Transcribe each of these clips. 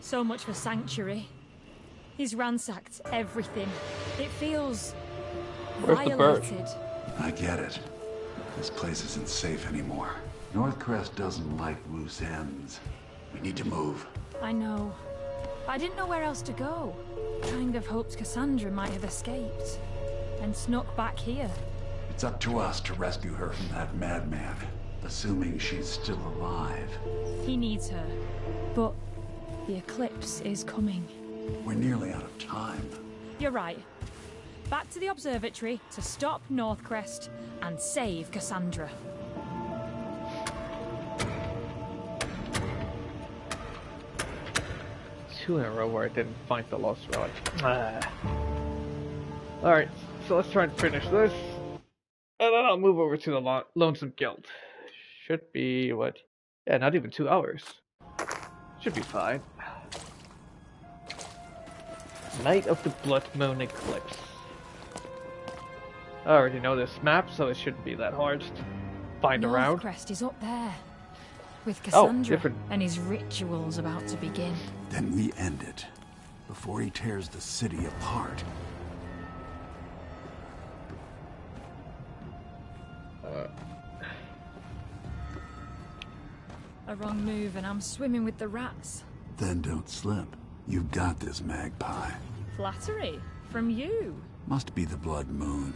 So much for sanctuary. He's ransacked everything. It feels violated. I get it. This place isn't safe anymore. Northcrest doesn't like loose ends. We need to move. I know. I didn't know where else to go. Kind of hoped Cassandra might have escaped and snuck back here. It's up to us to rescue her from that madman, assuming she's still alive. He needs her, but the eclipse is coming. We're nearly out of time. You're right. Back to the observatory to stop Northcrest and save Cassandra. Two in a row where I didn't find the lost relic. Alright, so let's try and finish this. And then I'll move over to the Lonesome Guild. Should be, what? Yeah, not even 2 hours. Should be fine. Night of the Blood Moon Eclipse. I already know this map, so it shouldn't be that hard to find around. Northcrest is up there, with Cassandra different. and his rituals about to begin. Then we end it, before he tears the city apart. A wrong move and I'm swimming with the rats. Then don't slip. You've got this, Magpie. Flattery from you. Must be the blood moon.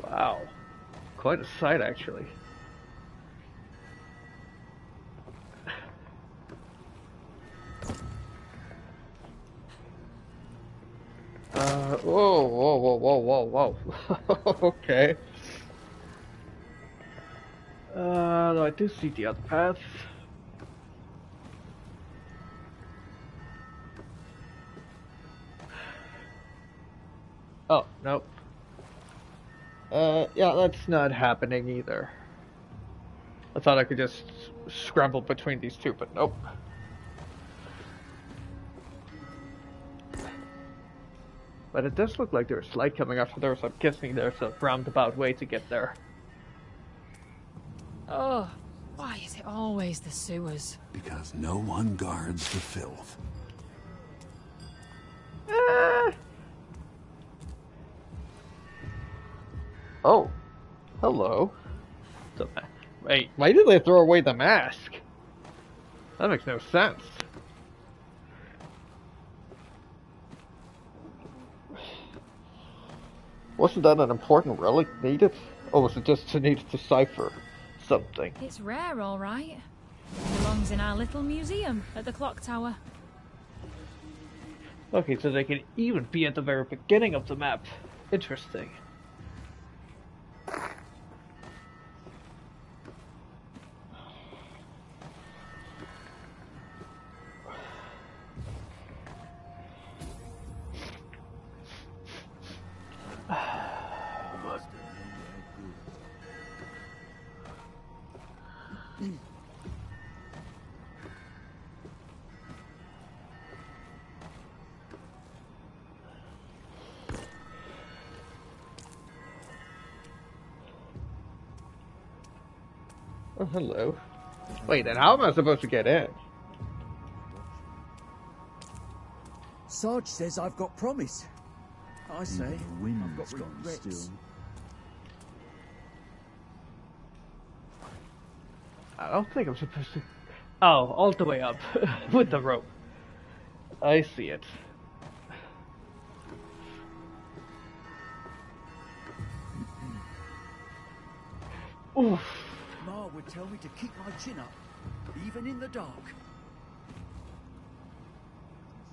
Wow. Quite a sight, actually. Whoa. Okay. I do see the other path. Oh, nope. Yeah, that's not happening either. I thought I could just scramble between these two, but nope. But it does look like there's light coming after there, so I'm guessing there's a roundabout way to get there. Oh, why is it always the sewers? Because no one guards the filth. Oh, hello. Wait, why did they throw away the mask? That makes no sense. Wasn't that an important relic needed? Or was it just to need to decipher something? It's rare, all right. Belongs in our little museum at the clock tower. Okay, so they can even be at the very beginning of the map. Interesting. Oh, hello. Wait, then how am I supposed to get in? Sarge says I've got promise. I say The wind's I've got gone regrets. still. I don't think I'm supposed to... Oh, all the way up. With the rope. I see it. Oof. Ma would tell me to keep my chin up, even in the dark.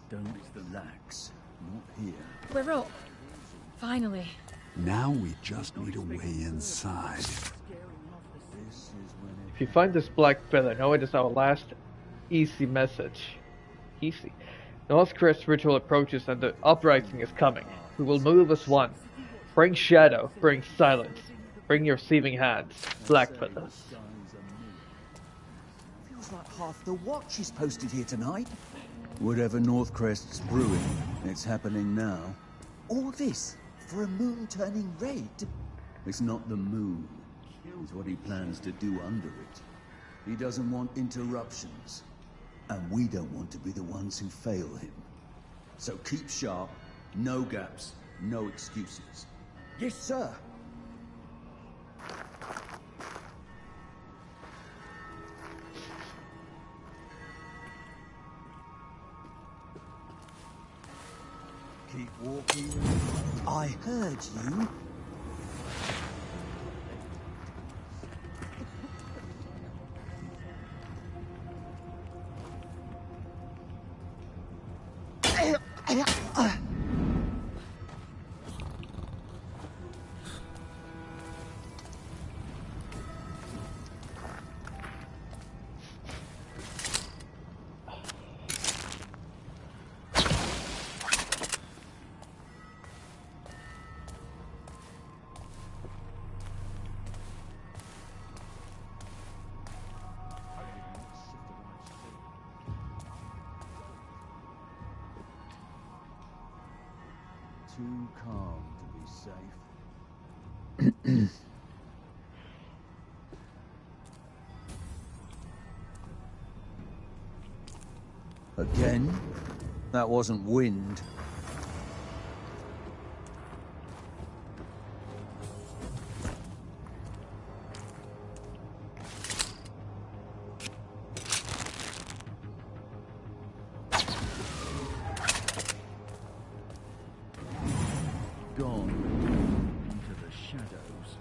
Don't relax. Not here. We're up. Finally. Now we just need a way inside. This is when If you find this black feather, know it is our last easy message. Easy. Northcrest ritual approaches and the uprising is coming. We will move as one. Bring shadow, bring silence. Bring your receiving hands. Black feather. Feels like half the watch is posted here tonight. Whatever Northcrest's brewing, it's happening now. All this for a moon turning red. It's not the moon. It's what he plans to do under it. He doesn't want interruptions. And we don't want to be the ones who fail him. So keep sharp, no gaps, no excuses. Yes, sir. Keep walking. I heard you. Too calm to be safe. Again? That wasn't wind. Gone into the shadows.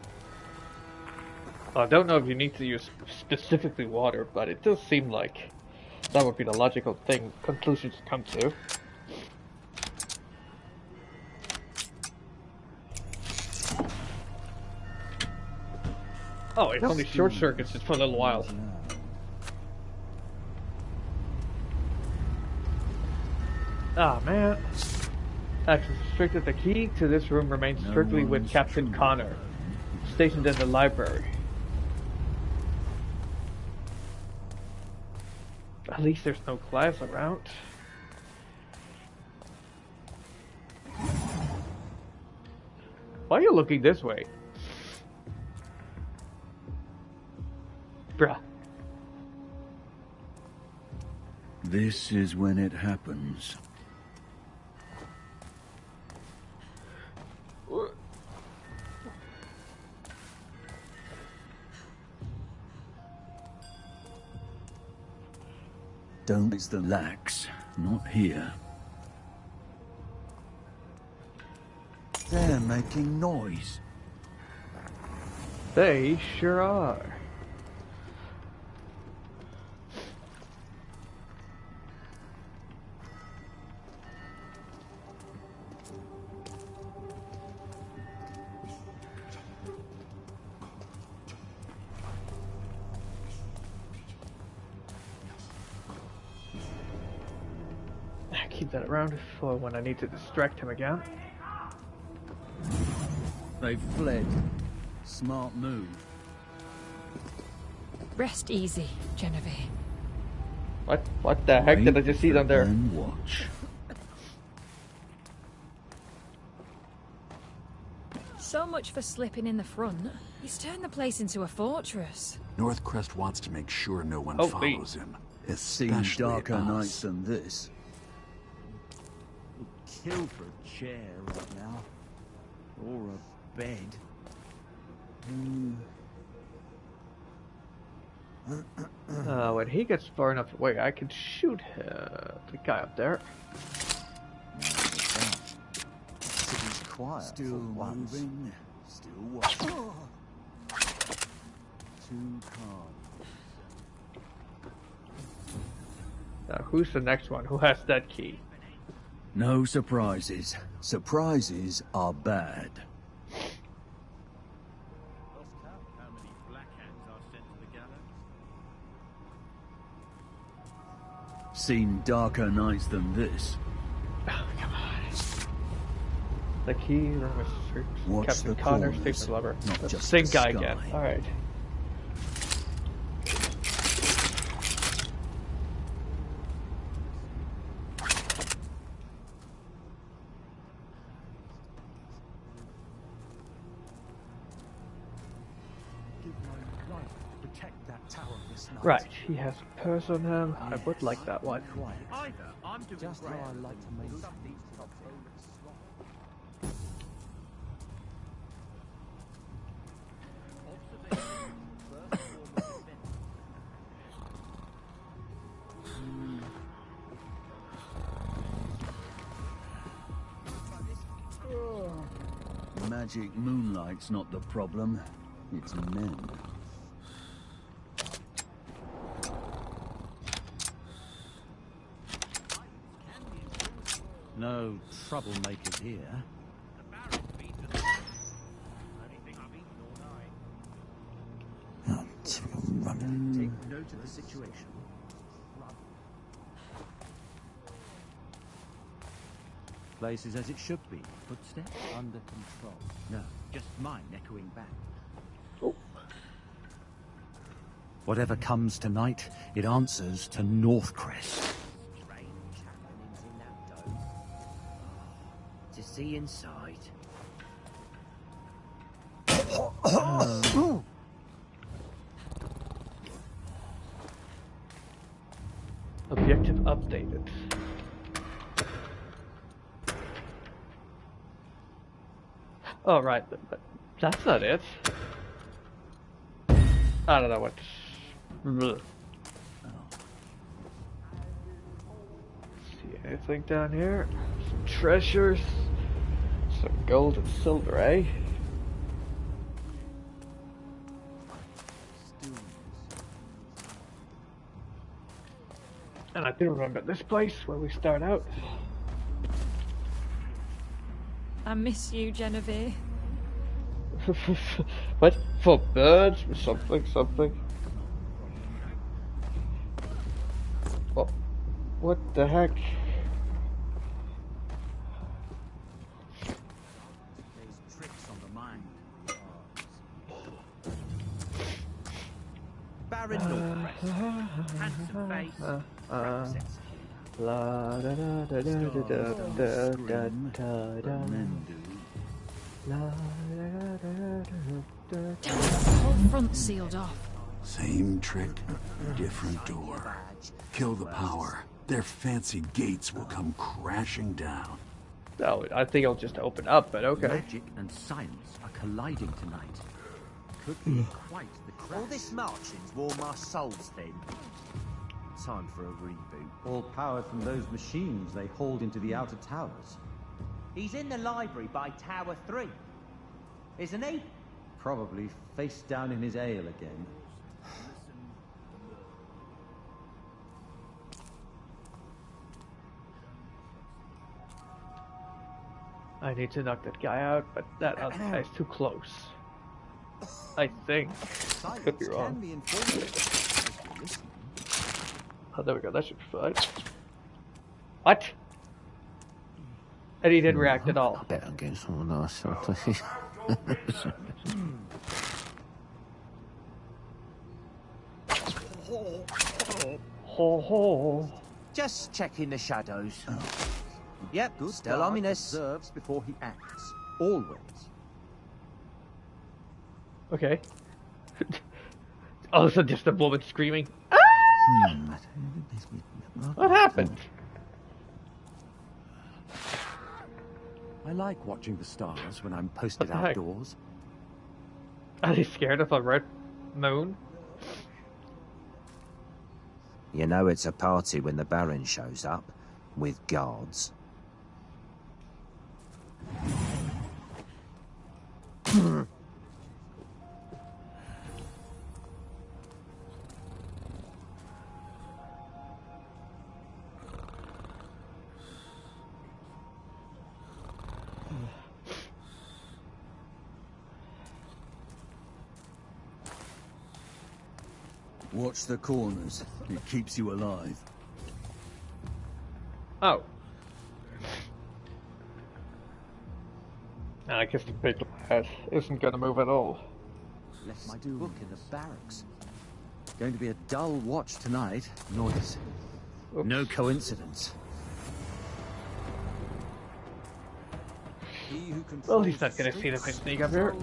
I don't know if you need to use specifically water, but it does seem like that would be the logical conclusion to come to. Oh, it only short circuits it for a little while. Ah, man. Access restricted. The key to this room remains strictly with Captain Connor, stationed in the library. At least there's no class around. Why are you looking this way? Bruh. This is when it happens. Don't relax. Not here. They're making noise. They sure are. Keep that around for when I need to distract him again. They've fled. Smart move. Rest easy, Genevieve. What the heck did I just see down there? And watch. So much for slipping in the front. He's turned the place into a fortress. Northcrest wants to make sure no one Oh, follows him. Seen Especially darker us. nights than this. Kill for a chair right now. Or a bed. When he gets far enough away, I can shoot the guy up there. City's quiet. Still once. moving. Still watching. Too calm. Now, who's the next one? Who has that key? No surprises. Surprises are bad. Seen darker nights than this. Oh, come on. The key room is Watch Captain the Connor, corners, station lover. not That's the just same the guy sky. again. Alright. protect that tower this night. Right, he has a purse on him. I would like that one. Either I'm doing just how I like to make something. Magic moonlight's not the problem. It's men. No troublemakers here. Oh, typical running. Take note of the situation. Place is as it should be. Footsteps under control. No, just mine echoing back. Oh. Whatever comes tonight, it answers to Northcrest. Strange happenings in that dome. To see inside. Objective updated. Oh, right, but that's not it. I don't know what. See anything down here? Some treasures, some gold and silver, eh? And I do remember this place where we start out. I miss you, Genevieve. What? For birds? Something. What the heck? There's tricks on the mind. Baron Northcrest. Handsome face. Princess. La da da da da da da da da da. La da da da da. Whole front sealed off. Same trick, different door. Kill the power. Their fancy gates will come crashing down. Oh, I think it'll just open up, but okay. Magic and science are colliding tonight. Could be quite the crash. All this marching's worn my soul thin. Time for a reboot. All power from those machines they hauled into the outer towers. He's in the library by Tower 3. Isn't he? Probably face down in his ale again. I need to knock that guy out, but that other guy's too close. I think. Could be wrong. Oh, there we go. That should be fine. What? And he didn't react at all. I bet I'm getting someone else, please. Ho ho. Just checking the shadows. Yep, Good still guard ominous. observes before he acts. Always. Okay. All of a sudden, just a woman screaming. Ah! What happened? I like watching the stars when I'm posted What the heck? outdoors. Are they scared of a red moon? You know it's a party when the Baron shows up, with guards. Watch the corners. It keeps you alive. Oh. I guess the big lad isn't gonna move at all. Left my book in the barracks. Going to be a dull watch tonight. Noise. Oops. No coincidence. Well, he's not gonna see the sneak up here.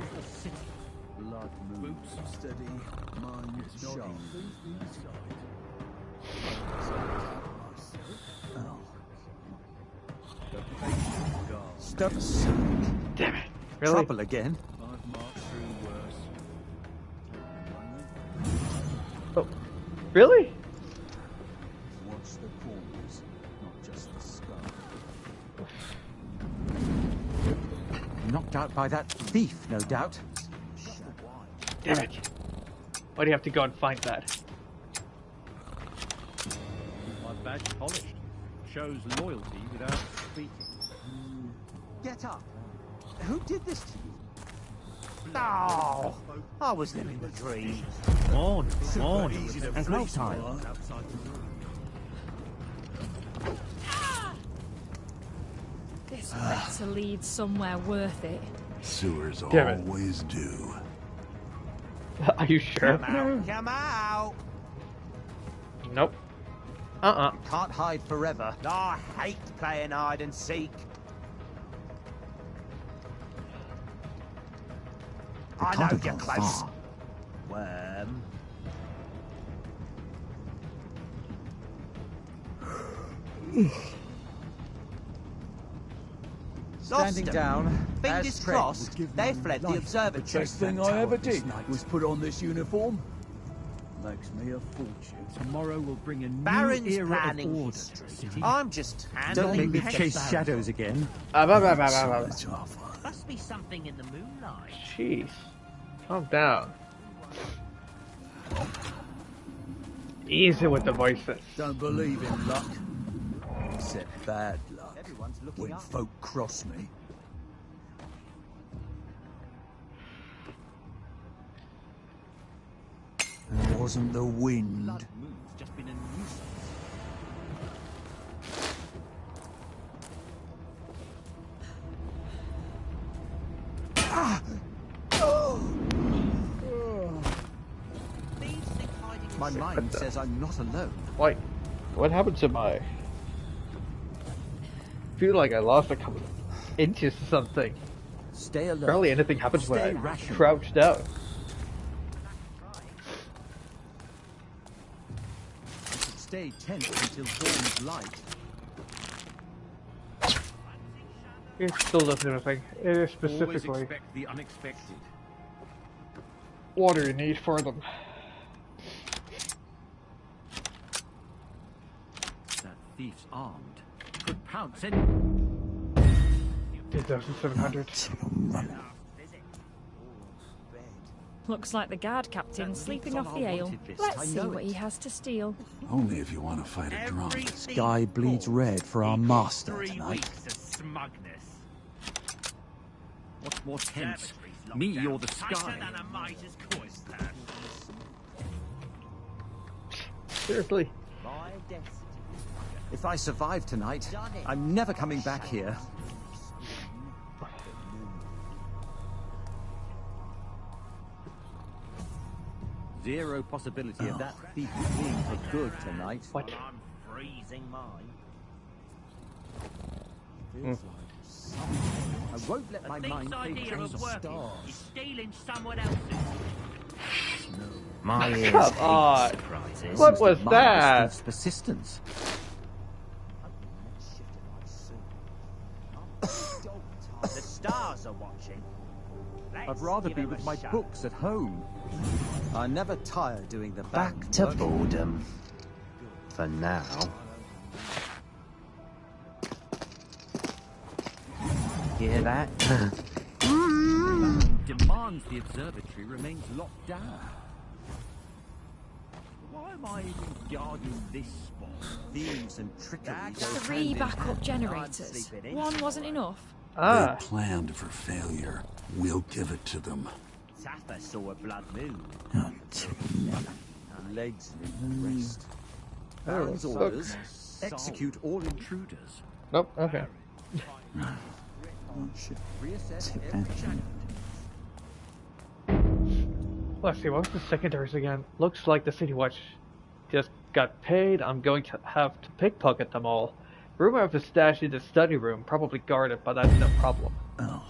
Blood moon. Steady, mind sharp. Stop. Damn it. Really? Trouble again. I've marched through worse. Oh. Really? Watch the corners, not just the skull. Knocked out by that thief, no doubt. Damn it. Why do you have to go and find that? My badge polished. Shows loyalty without speaking. Get up. Who did this to you? Oh, I was living the dream. On. There's no time. This better lead somewhere worth it. Sewers Damn it. always do. Are you sure? Come out! Nope. Can't hide forever. I hate playing hide and seek. I know you're close. Worm. Standing down. Fingers crossed, they fled the observatory. Best thing I ever did was put on this uniform. Makes me a fortune. Tomorrow will bring a new Baron's era planning of order history. to the city. I'm just Don't handling make me chase Barons. shadows again. It's awful. Must be something in the moonlight. Jeez. Calm down. Easy with the voices. Don't believe in luck. Except bad luck. Everyone's looking When up. folk cross me. It wasn't the wind. Blood moon's just been a nuisance. Thieves think hiding in My the mind says I'm not alone. Like, what happened to my... feel like I lost a couple of inches or something. Stay alert. Barely anything happens when Stay I rational. crouch down. I should stay tense until dawn's light. It still doesn't anything. It is Always specifically expect the unexpected. water you need for them. That thief's armed. Could pounce any. 2,700. Looks like the guard captain's sleeping on off the our ale. wanted list. Let's I see know what it. he has to steal. Only if you want to fight a drunk. Sky bleeds red for our master tonight. of smugness. What's more tense? Me or the sky? Seriously. My destiny. If I survive tonight, I'm never coming back here. Zero possibility of that thief fleeing for good tonight. What? I'm freezing mine. I won't let my mind play tricks of stars. stealing someone else's. My ears Come hate on. Surprises. What was my that? thief's persistence. The stars are watching. I'd rather be with my books at home. I never tire doing the Back to boredom. For now. Hear that? Demands the observatory remains locked down. Why am I even guarding this spot? Thieves and trickery go 3 hand in backup hand. generators. One wasn't enough. Ah. They planned for failure. We'll give it to them. Tapper saw a blood moon. Legs in the rest. Oh, Baron's sucks. orders. Execute all intruders. Nope, okay. Reassess every channel. Let's see, what was the secondaries again? Looks like the City Watch just got paid. I'm going to have to pickpocket them all. Rumor of a stash in the study room, probably guarded, but that's no problem. Oh.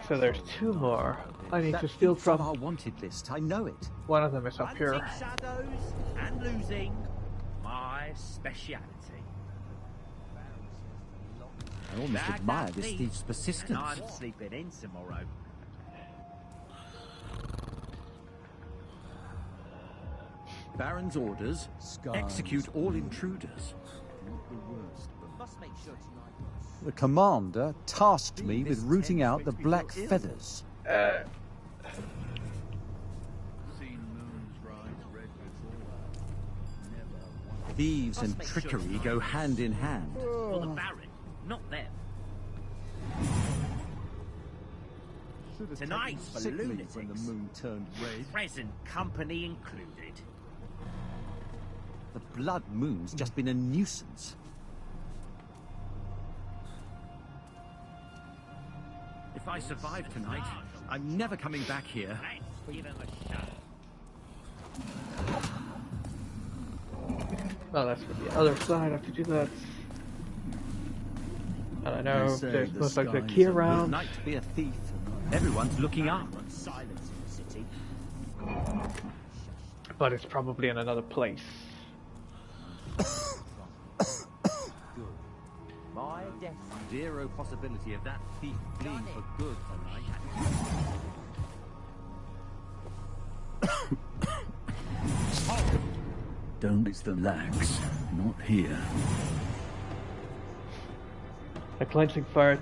So there's two more. I need That to steal thief's on from. our wanted list. I know it. One of them is up here. Hunting shadows and losing, my speciality. I almost Bag admire that this thief, thief's persistence. And I'm sleeping in tomorrow. Baron's orders: execute all intruders. Must make sure tonight. The commander tasked me with rooting out the black feathers. Thieves and trickery go hand in hand. For the Baron, not them. Tonight's for lunatics. When the moon turned red. Present company included. The blood moon's just been a nuisance. If I survive tonight, I'm never coming back here. Let's give him a shot. Well, that's for the other side. I have to do that. I don't know. They say There's the most like the skies key are around. Good night to be a thief. Everyone's looking up. Silence in the city. But it's probably in another place. My death. Zero possibility of that thief fleeing for good tonight. Don't relax. Not here. The cleansing fire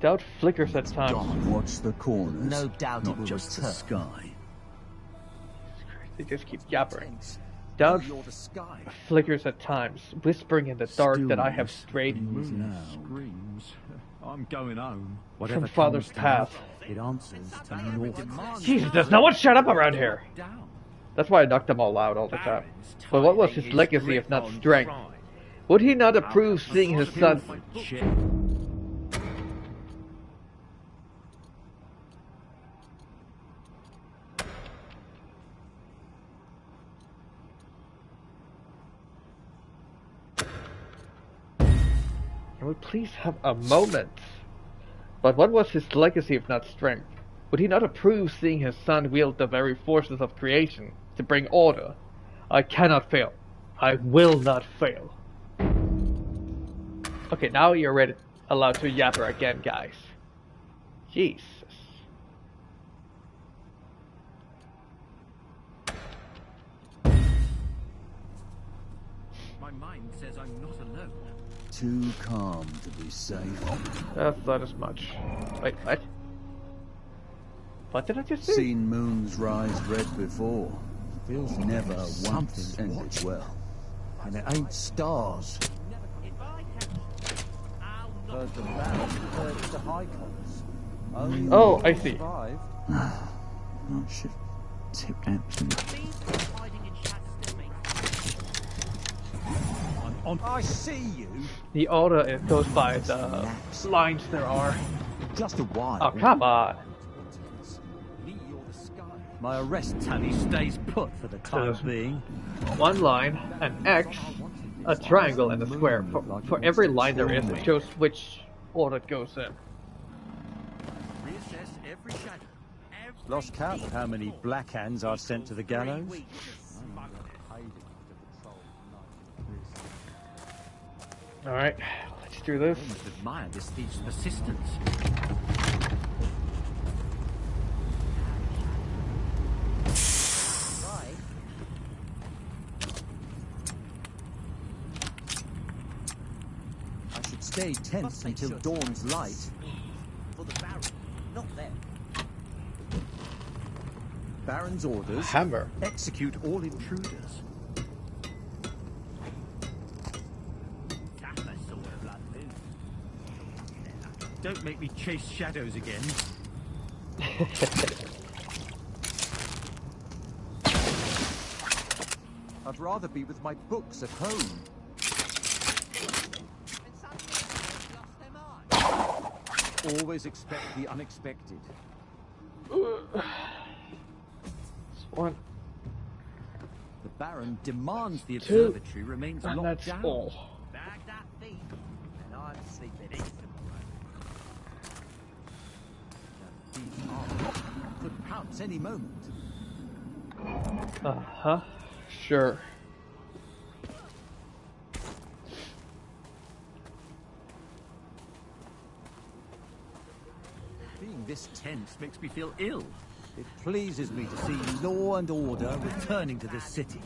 doubt flickers at times. Don, watch the corners. No doubt it not will just the return. sky. They just keep yappering. Doubt You're the sky. flickers at times, whispering in the dark that I have strayed now. Screams. I'm going home. from father's path. It answers to north. Jesus, does no one shut up around here? Down. That's why I knocked them all out all the time. But what was his tightening legacy grip if not on strength? crime. Would he not approve seeing his son? Shit. Can we please have a moment? But what was his legacy if not strength? Would he not approve seeing his son wield the very forces of creation to bring order? I cannot fail. I will not fail. Okay, now you're ready, allowed to yapper again, guys. Jesus. My mind says I'm not alone. Too calm to be safe. That's not as much. Wait, what? What did I just say? Seen moons rise red before. Feels never once ended well. And it ain't stars. If I catch you, I'll knock Heard the Baron heard the High Commons. Only Oh, one I see. survived. I should tip that to me. thieves hiding in shadows to me. I see you. The order it goes by the lines there are. Just a while. Oh, come on. Me, you're the sky. My arrest tally stays put for the time Says- being. One line, an X, a triangle, and a square. For every line there is, it shows which order it goes in. Reassess every shadow. Lost count of how many black hands I've sent to the gallows. Alright, let's do this. I must admire this thief's persistence. I should stay tense until dawn's light. For the Baron, not them. Baron's orders: Hammer. execute all intruders. That's the sort of blood moon. Don't make me chase shadows again. I'd rather be with my books at home. And suddenly they lost their mind. Always expect the unexpected. One, The Baron demands the Two, observatory remains and locked that's down. all. Bag that thief, and I'm sleeping in tomorrow. Could pounce any moment. Uh-huh. Sure. Being this tense makes me feel ill. It pleases me to see law and order returning to this city.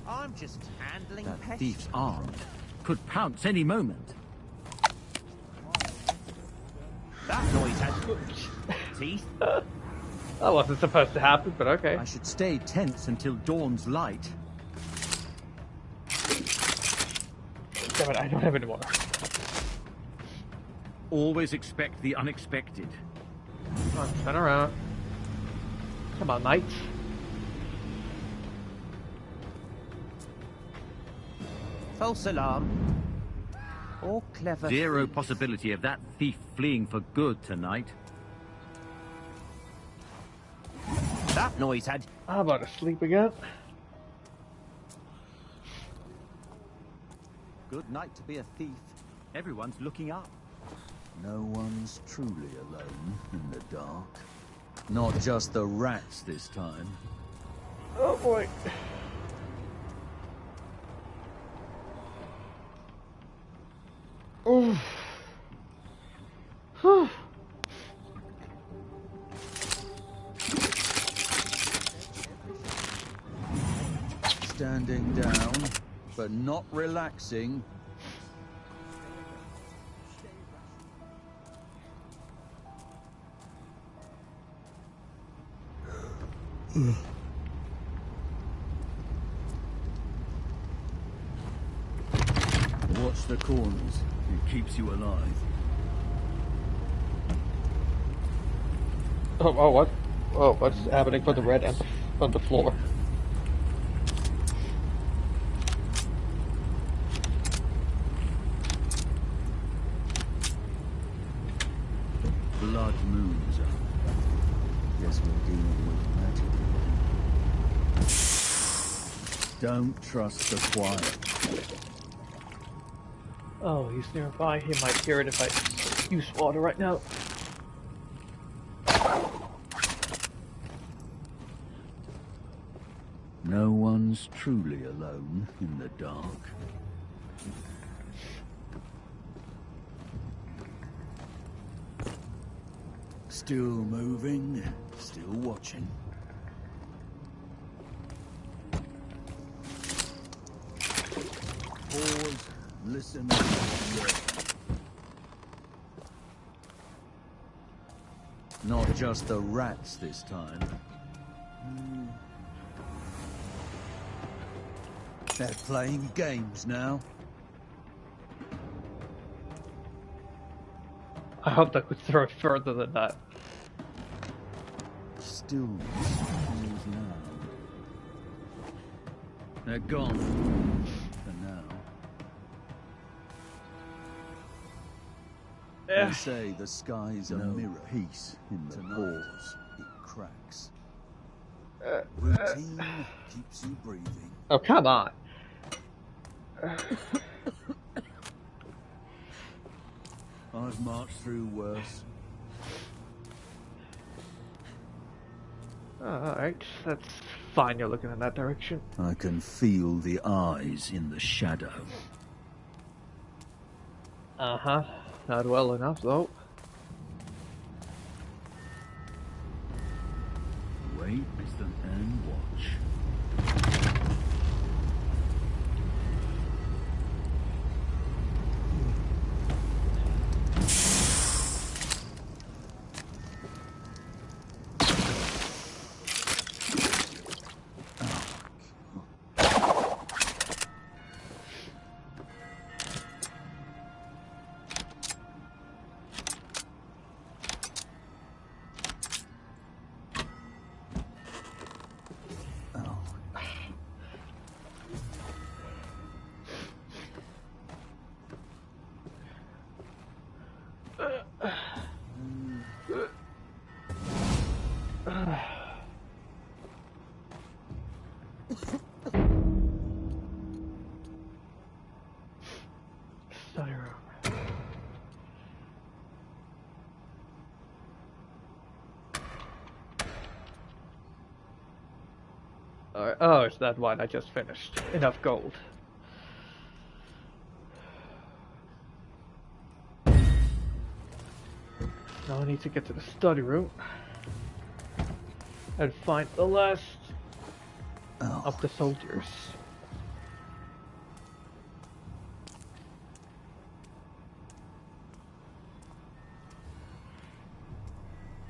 I'm just handling That pests. thief's armed. Could pounce any moment. That noise has teeth. That wasn't supposed to happen, but okay. I should stay tense until dawn's light. Damn it, I don't have any more. Always expect the unexpected. Come on, turn around. Come on, mate. False alarm. Or clever. Zero thieves. possibility of that thief fleeing for good tonight. That noise had. I'm about to sleep again. Good night to be a thief. Everyone's looking up. No one's truly alone in the dark. Not just the rats this time. Oh boy. Oof. Whew. Standing down, but not relaxing. Watch the corners. It keeps you alive. Oh, what? Oh, what's happening for the red end on the floor? Blood moons up. Guess we're dealing with magic. Don't trust the quiet. Oh, he's nearby. He might hear it if I use water right now. No one's truly alone in the dark. Still moving, still watching. Pause, listen, look. Not just the rats this time. They're playing games now. I hope that could throw it further than that. Stillness feels loud. They're gone for now. They say the sky's a mirror. Peace in the pause. It cracks. Routine keeps you breathing. Oh, come on. I've marched through worse. Alright, that's fine, you're looking in that direction. I can feel the eyes in the shadow. Uh-huh. Not well enough, though. Wait and watch. Alright, oh, it's that one I just finished. Enough gold. Now I need to get to the study room and find the last of the soldiers.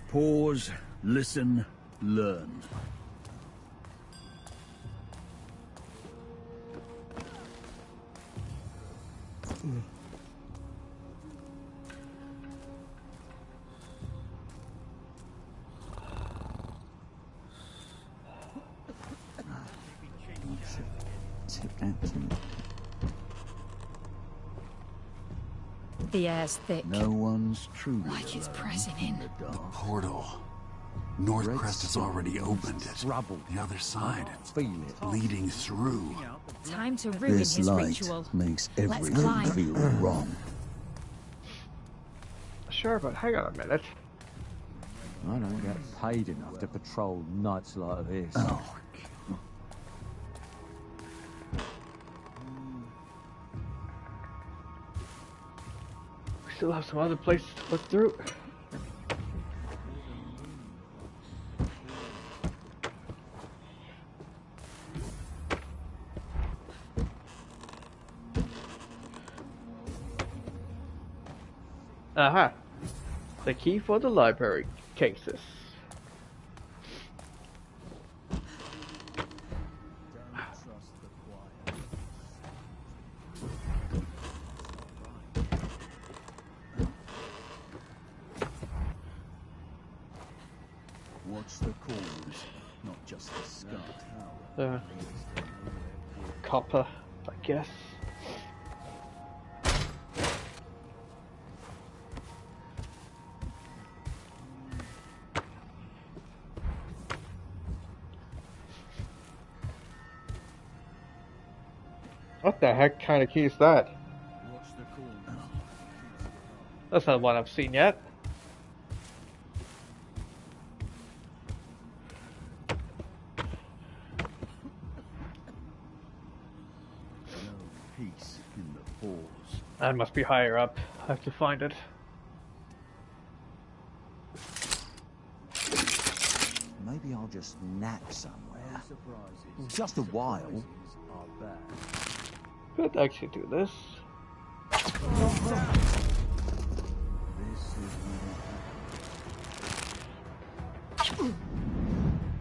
Pause, listen, learn. The air's thick. No one's truly Like it's pressing in. The portal. Northcrest has already opened it. The other side, it's leading through. Time to ruin This his light ritual. makes Let's everything climb. feel wrong. Sure, but hang on a minute. I don't get paid enough to patrol nights like this. Oh, We still have some other places to look through. Aha! The key for the library cases. Watch the corners, not just the sky. Copper, I guess. What the heck kind of key is that? That's not one I've seen yet. Peace in the pause. That must be higher up. I have to find it. Maybe I'll just nap somewhere. Just a while. Could actually do this.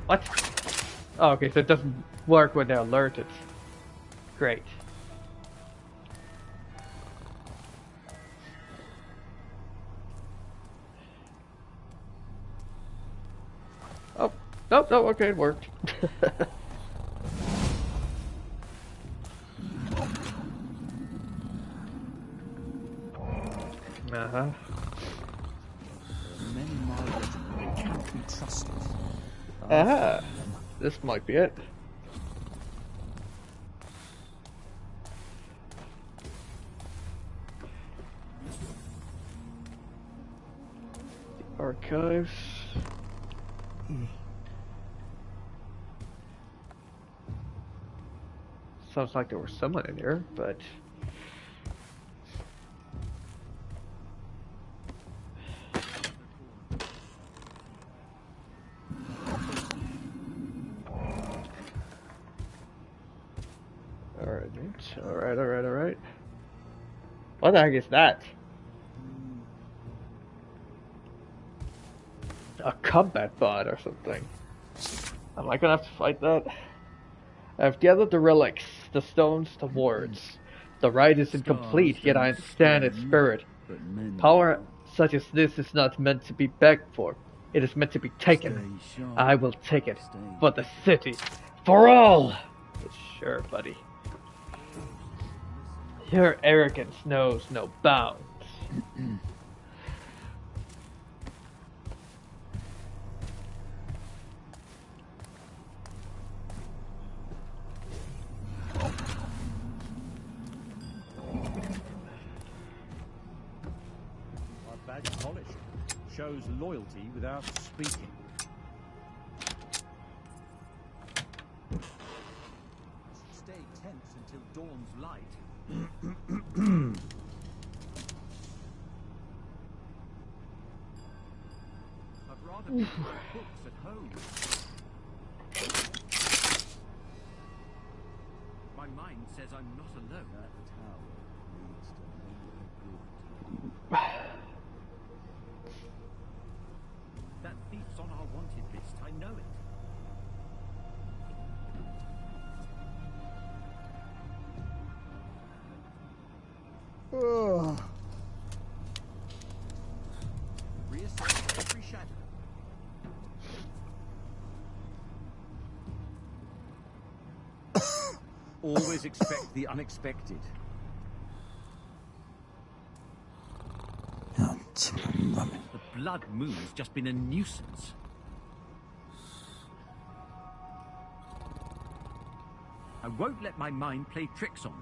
What? Oh, okay, so it doesn't work when they're alerted. Great. Oh, nope, no, okay, it worked. Uh-huh. Men in my regiment can't be trusted. Aha! This might be it. The archives. Sounds like there was someone in here, but... Alright. What the heck is that? A combat bot or something. Am I gonna have to fight that? I've gathered the relics, the stones, the wards. The rite is incomplete, yet I understand its spirit. Power such as this is not meant to be begged for. It is meant to be taken. I will take it. For the city. For all! Sure, buddy. Your arrogance knows no bounds. Our badge polished. Shows loyalty without speaking. Stay tense until dawn's light. I'd rather be reading books at home. My mind says I'm not alone. That tower leads to nowhere good. That thief's on our wanted list. I know it. Reassess every shadow. Always expect the unexpected. Oh, Timmy. The blood moon's just been a nuisance. I won't let my mind play tricks on me.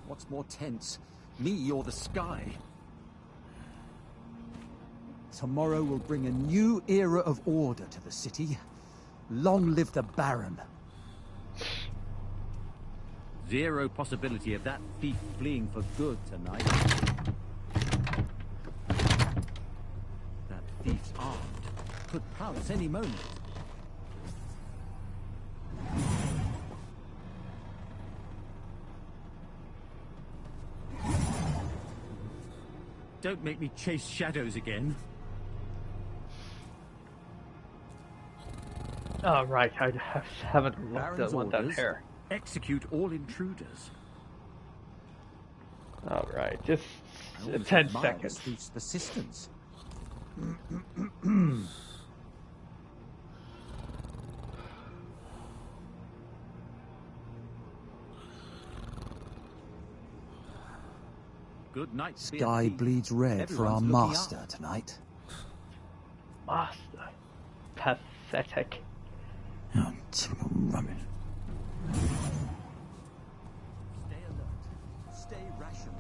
What's more tense, me or the sky? Tomorrow will bring a new era of order to the city. Long live the Baron. Zero possibility of that thief fleeing for good tonight. That thief's armed. Could pounce any moment. Don't make me chase shadows again. Oh, right, I haven't looked at what that orders, hair. Execute all intruders. Alright, just I always 10 admire seconds. this thief's persistence. Good night. Sky bleeds red for our Everyone's looking master up. tonight. Master. Pathetic. Oh, Timmy. Stay alert. Stay rational.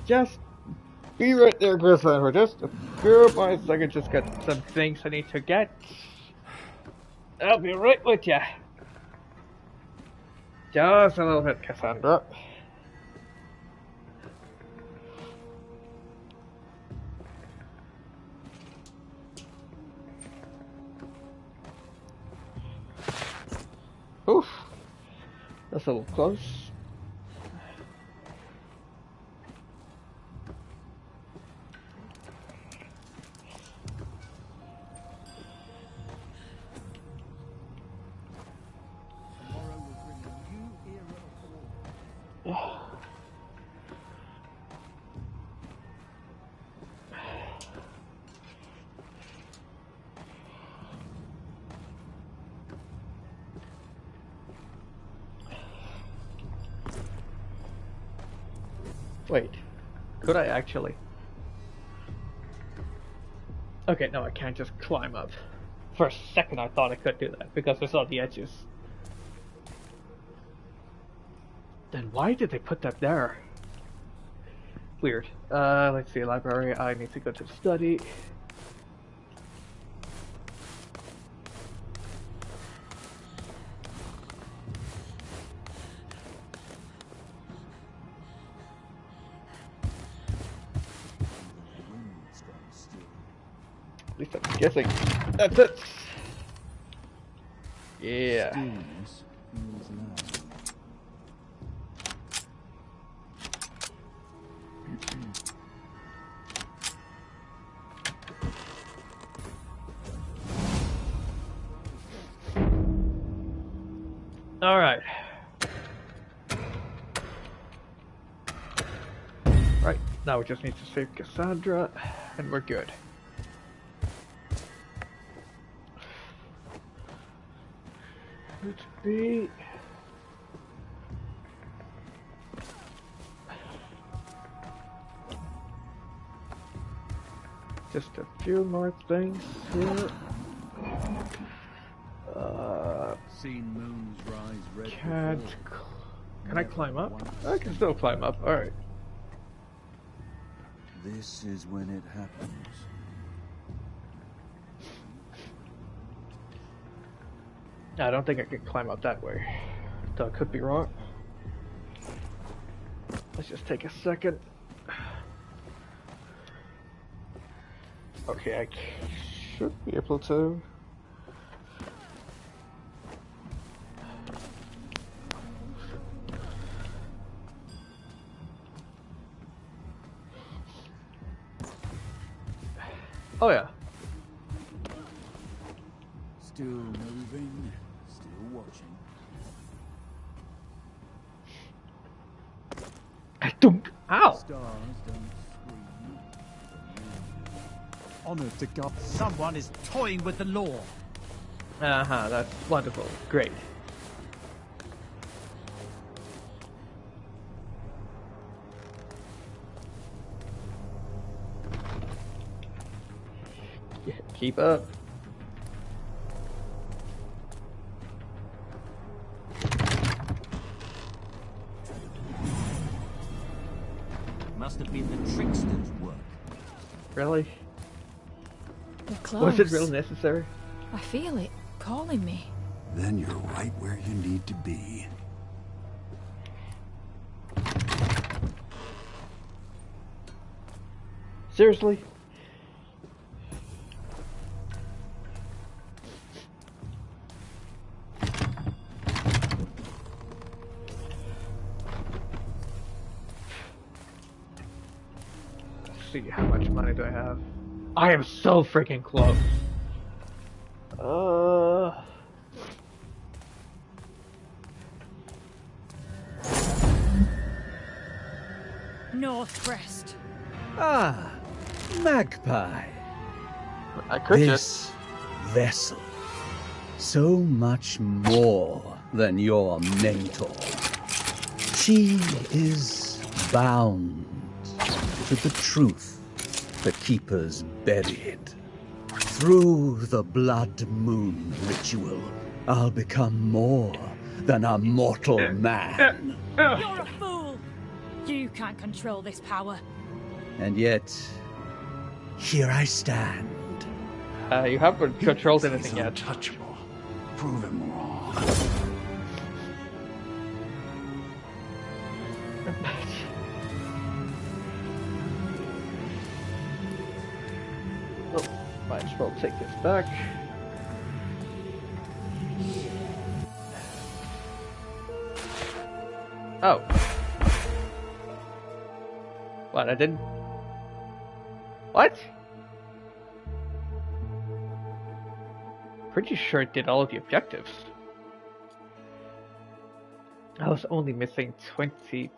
Just be right there, Griffin, for just a few moments. I can just get some things I need to get. I'll be right with you. Just a little bit, Cassandra. Oof. That's a little close. Wait, could I actually? Okay, no, I can't just climb up. For a second I thought I could do that, because I saw the edges. Then why did they put that there? Weird. Let's see, library, I need to go to the study. At least I'm guessing. That's it! Yeah. Stillness feels loud. Alright. Right, now we just need to save Cassandra, and we're good. Let's be... Just a few more things here. Seen moons rise red. Can't... Can I climb up? I can still climb up, alright. This is when it happens. I don't think I can climb up that way. Though I could be wrong. Let's just take a second. Okay, I should be able to. Oh yeah. Still moving, still watching. Ow! Stars don't scream. Honored to God. Someone is toying with the law. Uh-huh, that's wonderful. Great. Yeah, keep up. Must have been the trickster's work. Really? We're close. Was it really necessary? I feel it calling me. Then you're right where you need to be. Seriously? Let's see, how much money do I have? I am so freaking close. Northcrest. Ah, Magpie. I could This vessel, so much more than your mentor. She is bound to the truth the Keepers buried. Through the blood moon ritual, I'll become more than a mortal man. You're a fool! You can't control this power. And yet, here I stand. You haven't controlled He's anything yet. untouchable. Prove him wrong. Oh, might as well take this back. Oh. What, I didn't... What? Pretty sure it did all of the objectives. I was only missing 20...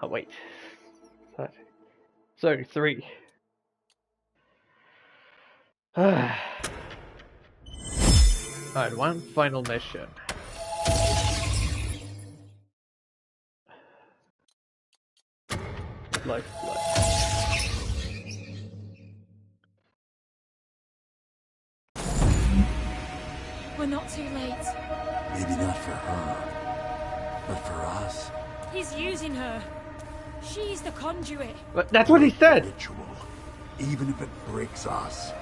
Oh, wait. 33. Alright, one final mission. Lifeblood. We're not too late. Maybe not for her, but for us. He's using her. She's the conduit. But that's what he said! Ritual, even if it breaks us.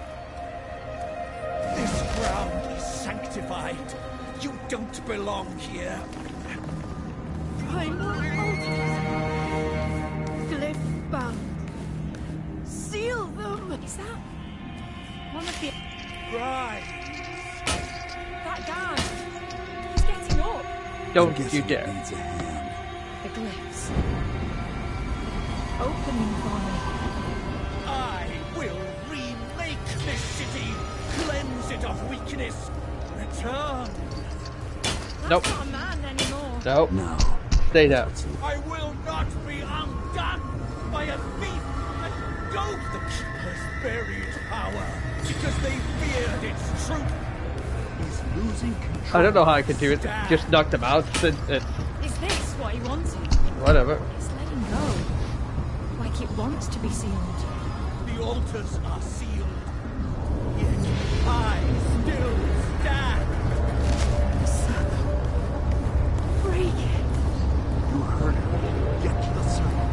This ground is sanctified. You don't belong here. Primal altars. Glyph bound. Seal them! Is that one of the... Right. That guy? He's getting up. Don't Guess you who dare. needs a hand? The glyphs. Opening for me. I will remake this city. Cleanse it of weakness. Return. Nope. Not a man anymore. Nope. No, Stay down. I will not be undone by a thief and ghost. The keepers buried power because they feared its truth. He's losing control. I don't know how I can do it. Just knock them out. Is this what he wanted? Whatever. It's letting go. Like it wants to be sealed. The altars are sealed. Yet I still stand. The circle. Break it. You heard her. Get to the circle.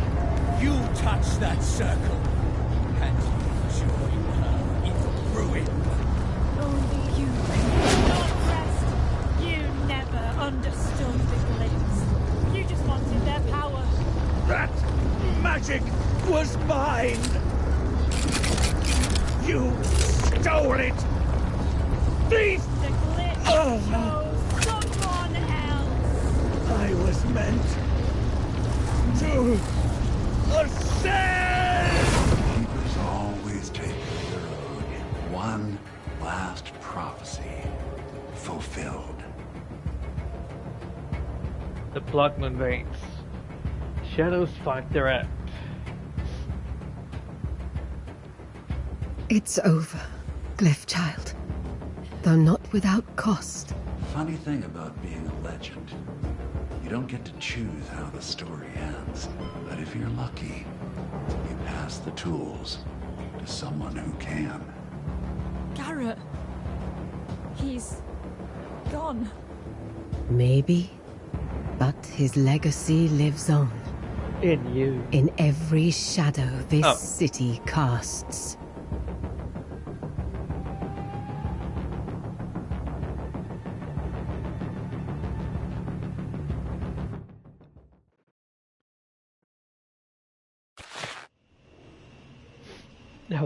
You touch that circle, and you join her in ruin. Only you can. Don't rest. You never understood the Glitz. You just wanted their power. That magic was mine. You stole it. Thief! The Glitz chose someone else. I was meant to ascend! Keepers always take the road. One last prophecy fulfilled. The Blood Moon veins. Shadows find their end. It's over, Glyphchild. Though not without cost. Funny thing about being a legend. You don't get to choose how the story ends. But if you're lucky, you pass the tools to someone who can. Garrett. He's gone. Maybe. But his legacy lives on. In you. In every shadow this city casts.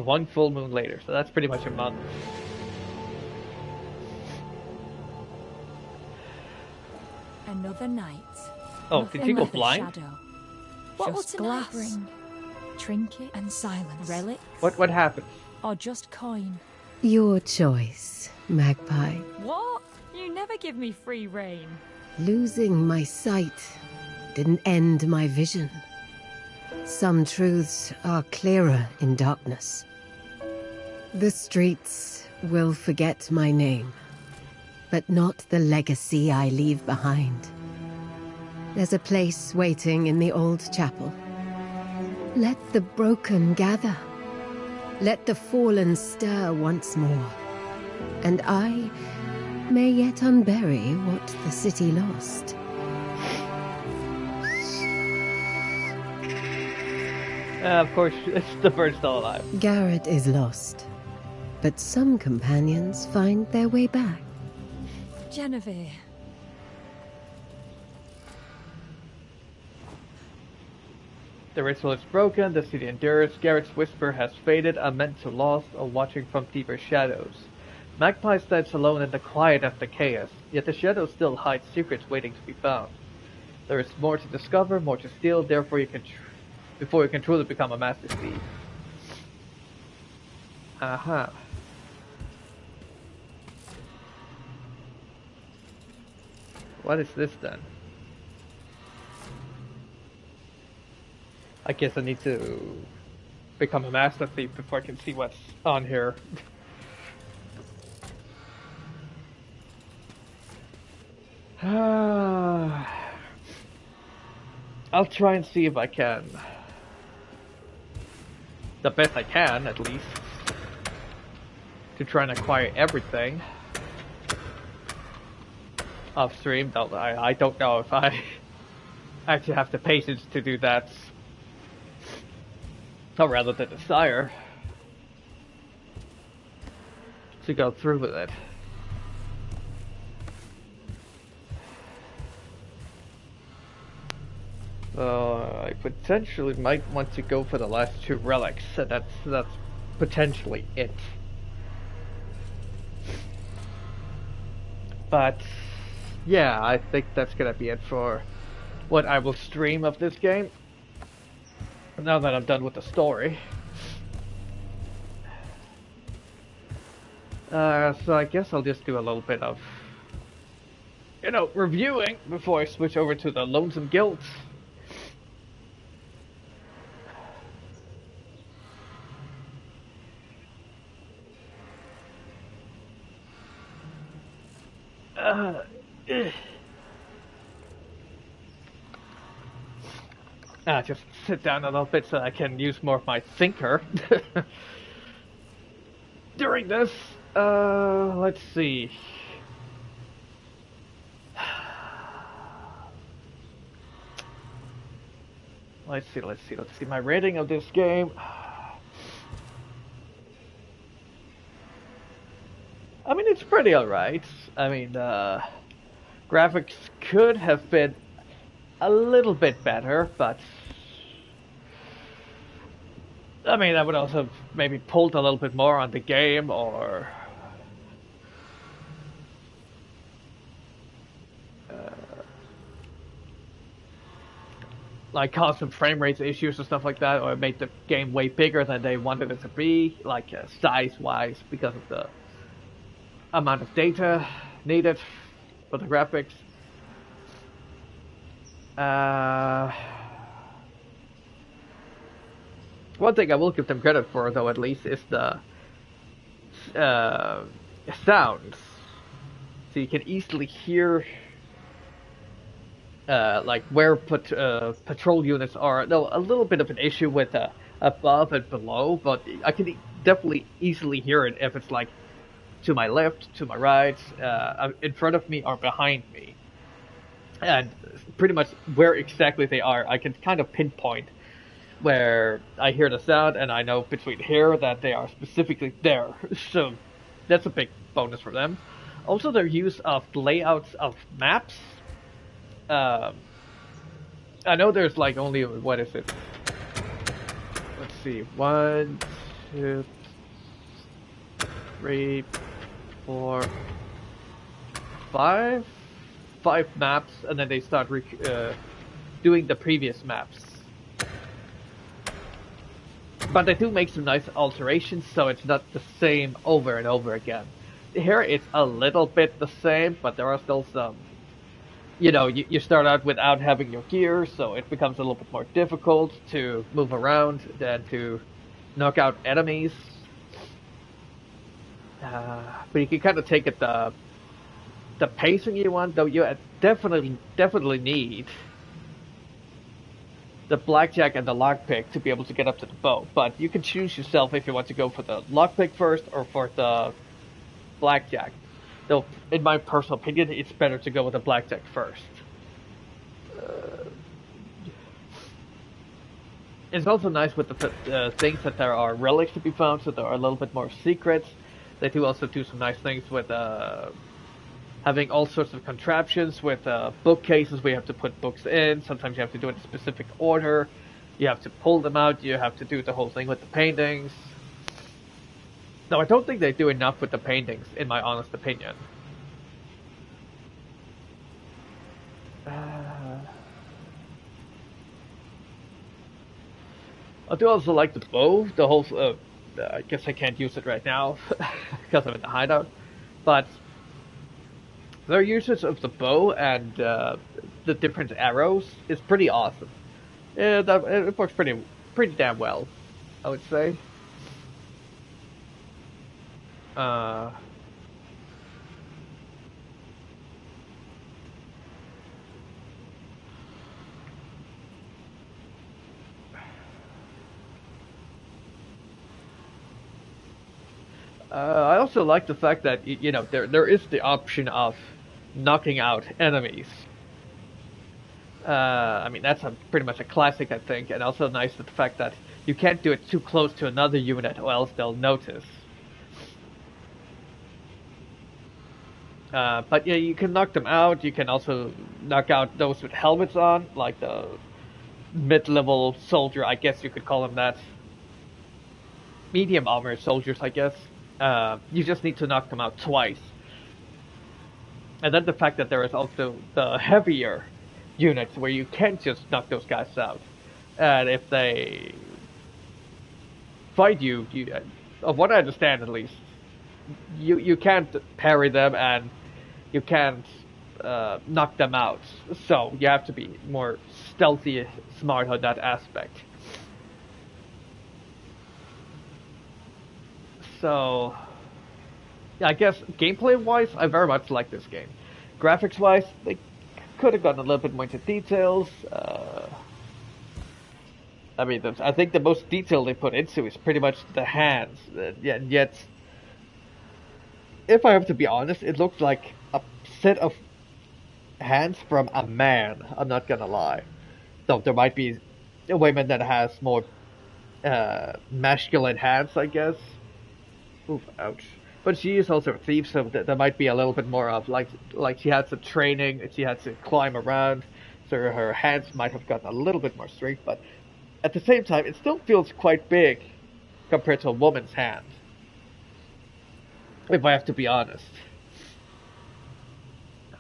One full moon later, so that's pretty much a month. Another night. Oh, did you go Nothing but blind? shadow. What Just will tonight glass, bring? trinket and silence, relic, What happened? or just coin. Your choice, Magpie. What? You never give me free rein. Losing my sight didn't end my vision. Some truths are clearer in darkness. The streets will forget my name, but not the legacy I leave behind. There's a place waiting in the old chapel. Let the broken gather. Let the fallen stir once more. And I may yet unbury what the city lost. Of course, it's the bird still alive. Garrett is lost, but some companions find their way back. Genevieve. The ritual is broken, the city endures, Garrett's whisper has faded, a mental lost, or watching from deeper shadows. Magpie stands alone in the quiet of the chaos, yet the shadows still hide secrets waiting to be found. There is more to discover, more to steal, therefore before you can truly become a master thief. Aha. What is this then? I guess I need to become a master thief before I can see what's on here. I'll try and see if I can. The best I can, at least. To try and acquire everything. Off stream, though I don't know if I actually have the patience to do that. Or rather the desire to go through with it. I potentially might want to go for the last two relics, so that's potentially it. But yeah, I think that's gonna be it for what I will stream of this game. Now that I'm done with the story. So I guess I'll just do a little bit of you know, reviewing before I switch over to the Lonesome Guild. Just sit down a little bit so I can use more of my thinker during this. Let's see. Let's see. My rating of this game. I mean, it's pretty alright. I mean, graphics could have been a little bit better, but I mean, I would also maybe pulled a little bit more on the game, or like caused some frame rates issues and stuff like that, or made the game way bigger than they wanted it to be, like size-wise, because of the amount of data needed for the graphics. One thing I will give them credit for, though, at least, is the sounds. So you can easily hear like where patrol units are. Though a little bit of an issue with above and below, but I can definitely easily hear it if it's like to my left, to my right, in front of me, or behind me. And pretty much where exactly they are, I can kind of pinpoint where I hear the sound, and I know between here that they are specifically there. So that's a big bonus for them. Also, their use of layouts of maps. I know there's like only, what is it? Let's see, 1, 2, 3, 4, 5 maps, and then they start doing the previous maps. But they do make some nice alterations, so it's not the same over and over again. Here it's a little bit the same, but there are still some, you know, you start out without having your gear, so it becomes a little bit more difficult to move around than to knock out enemies. But you can kind of take it the pacing you want, though you definitely need the blackjack and the lockpick to be able to get up to the bow. But you can choose yourself if you want to go for the lockpick first or for the blackjack. Though, in my personal opinion, it's better to go with the blackjack first. It's also nice with the things that there are relics to be found, so there are a little bit more secrets. They do also do some nice things with having all sorts of contraptions with bookcases where you have to put books in. Sometimes you have to do it in a specific order. You have to pull them out. You have to do the whole thing with the paintings. No, I don't think they do enough with the paintings, in my honest opinion. I do also like the bow. The whole, I guess I can't use it right now because I'm in the hideout. But their usage of the bow and the different arrows is pretty awesome. Yeah, it works pretty damn well, I would say. I also like the fact that, you know, there is the option of knocking out enemies. I mean, that's pretty much a classic, I think, and also nice the fact that you can't do it too close to another unit or else they'll notice. But yeah, you can knock them out. You can also knock out those with helmets on, like the mid-level soldier, I guess you could call them that. Medium armor soldiers, I guess. You just need to knock them out twice. And then the fact that there is also the heavier units where you can't just knock those guys out. And if they fight you, of what I understand at least, you can't parry them and you can't knock them out. So you have to be more stealthy, smart on that aspect. So, yeah, I guess gameplay-wise, I very much like this game. Graphics-wise, they could have gotten a little bit more into details. I mean, I think the most detail they put into is pretty much the hands. Yet, if I have to be honest, it looks like a set of hands from a man. I'm not gonna lie. Though there might be a woman that has more masculine hands, I guess. Oof, ouch. But she is also a thief, so there might be a little bit more of like she had some training, and she had to climb around, so her hands might have gotten a little bit more strength. But at the same time, it still feels quite big compared to a woman's hand. If I have to be honest.